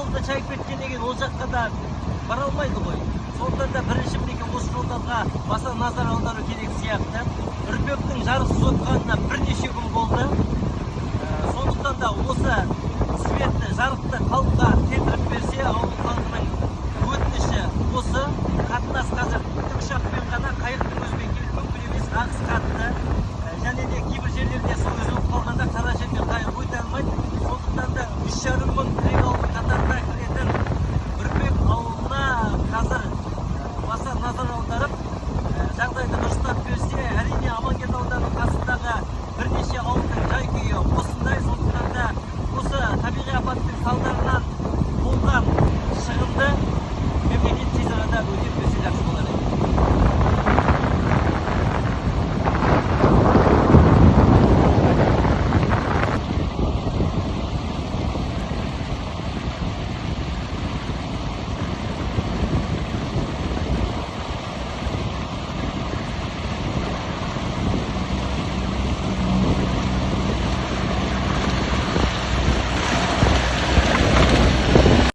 жолды шайып кеткеннен кейін ол жаққа да бара алмайды ғой. Сондықтан да бірінші мінекей осы жолдарға баса назар аудару керек сияқты. Үрпектің жарықсыз отқанына бірнеше күн болды. Сондықтан да осы светті, жарықты халыққа келтіріп берсе,